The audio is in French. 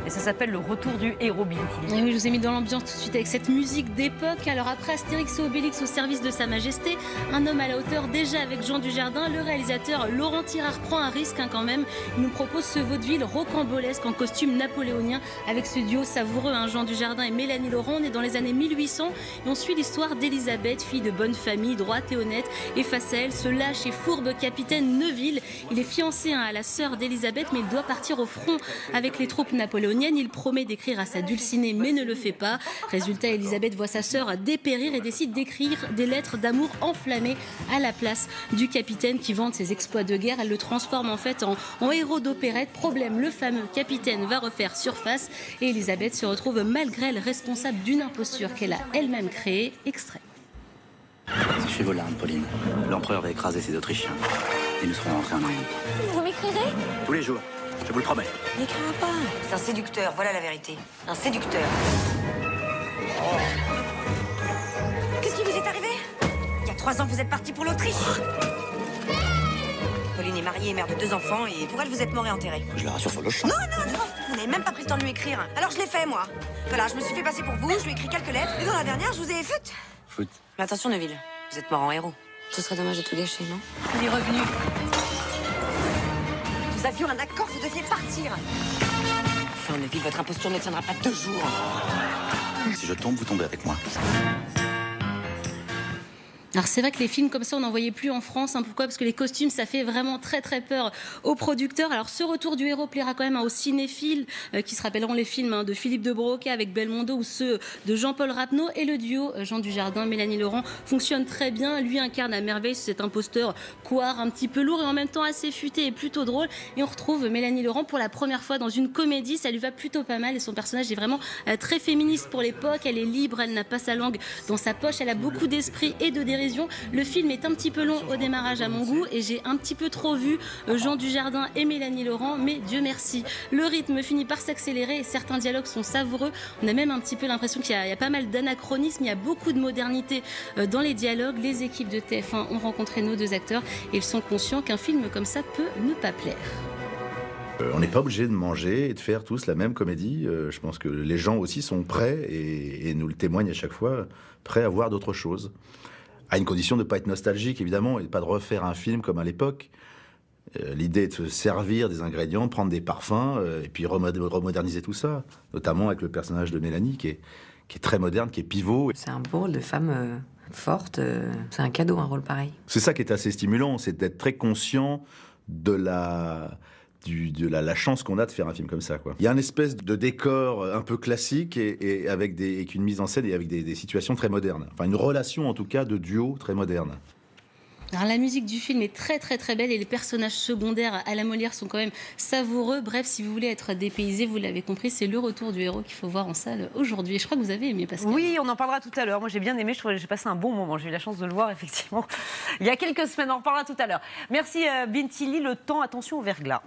et ça s'appelle Le Retour du héros, Binti. Et oui, je vous ai mis dans l'ambiance tout de suite avec cette musique d'époque. Alors après Astérix et Obélix au service de Sa Majesté, un homme à la hauteur déjà avec Jean Dujardin, le réalisateur Laurent Tirard prend un risque quand même. Il nous propose ce vaudeville rocambolesque en costume napoléonien avec ce duo savoureux, Jean Dujardin et Mélanie Laurent. On est dans les années 1800 et on suit l'histoire d'Elisabeth, fille de bonne famille, droite et honnête. Et face à elle, ce lâche et fourbe capitaine Neuville. Il est fiancé à la sœur d'Elisabeth, mais il doit partir au front avec les troupes napoléoniennes. Il promet d'écrire à sa Dulcinée, mais ne le fait pas. Résultat, Elisabeth voit sa sœur dépérir et décide d'écrire des lettres d'amour enflammées à la place du capitaine qui vante ses exploits de guerre. Elle le transforme en fait en héros d'opérette. Problème, le fameux capitaine va refaire surface et Elisabeth se retrouve malgré elle responsable d'une imposture qu'elle a elle-même créée. Extrait. Je suis vos larmes, Pauline. L'empereur va écraser ces Autrichiens et nous serons rentrés en Orient. Vous m'écrirez? Tous les jours, je vous le promets. N'écrira pas. C'est un séducteur, voilà la vérité. Un séducteur. Qu'est-ce qui vous est arrivé? Il y a 3 ans que vous êtes parti pour l'Autriche. Pauline est mariée et mère de 2 enfants et pour elle vous êtes mort et enterré. Je la rassure sur le champ. Non, vous n'avez même pas pris le temps de lui écrire. Alors je l'ai fait moi. Voilà, je me suis fait passer pour vous, je lui ai écrit quelques lettres et dans la dernière je vous ai foot. Foot. Mais attention Neuville, vous êtes mort en héros. Ce serait dommage de tout gâcher, non? Il est revenu. Nous avions un accord, vous deviez partir. Enfin Neuville, votre imposture ne tiendra pas 2 jours. Si je tombe, vous tombez avec moi. Alors c'est vrai que les films comme ça on n'en voyait plus en France, pourquoi? Parce que les costumes ça fait vraiment très très peur aux producteurs. Alors ce retour du héros plaira quand même aux cinéphiles qui se rappelleront les films de Philippe de Broca avec Belmondo ou ceux de Jean-Paul Rapneau, et le duo Jean Dujardin, Mélanie Laurent fonctionne très bien. Lui incarne à merveille cet imposteur couard un petit peu lourd et en même temps assez futé et plutôt drôle, et on retrouve Mélanie Laurent pour la première fois dans une comédie. Ça lui va plutôt pas mal et son personnage est vraiment très féministe pour l'époque. Elle est libre, elle n'a pas sa langue dans sa poche, elle a beaucoup d'esprit et de dérision. Le film est un petit peu long au démarrage à mon goût et j'ai un petit peu trop vu Jean Dujardin et Mélanie Laurent, mais Dieu merci, le rythme finit par s'accélérer et certains dialogues sont savoureux. On a même un petit peu l'impression qu'il y a pas mal d'anachronismes, il y a beaucoup de modernité dans les dialogues. Les équipes de TF1 ont rencontré nos 2 acteurs et ils sont conscients qu'un film comme ça peut ne pas plaire. On n'est pas obligé de manger et de faire tous la même comédie. Je pense que les gens aussi sont prêts et nous le témoignent à chaque fois, prêts à voir d'autres choses. À une condition de ne pas être nostalgique, évidemment, et pas de refaire un film comme à l'époque. L'idée est de se servir des ingrédients, de prendre des parfums, et puis remoderniser tout ça. Notamment avec le personnage de Mélanie, qui est très moderne, qui est pivot. C'est un beau rôle de femme forte. C'est un cadeau, un rôle pareil. C'est ça qui est assez stimulant, c'est d'être très conscient de la chance qu'on a de faire un film comme ça, quoi. Il y a une espèce de décor un peu classique et avec une mise en scène et avec des situations très modernes. Enfin, une relation, en tout cas, de duo très moderne. Alors la musique du film est très très très belle et les personnages secondaires à la Molière sont quand même savoureux. Bref, si vous voulez être dépaysé, vous l'avez compris, c'est le retour du héros qu'il faut voir en salle aujourd'hui. Et je crois que vous avez aimé, Pascal. Oui, on en parlera tout à l'heure. Moi j'ai bien aimé, j'ai passé un bon moment. J'ai eu la chance de le voir effectivement il y a quelques semaines. On en reparlera tout à l'heure. Merci Bintili. Le temps, attention au verglas.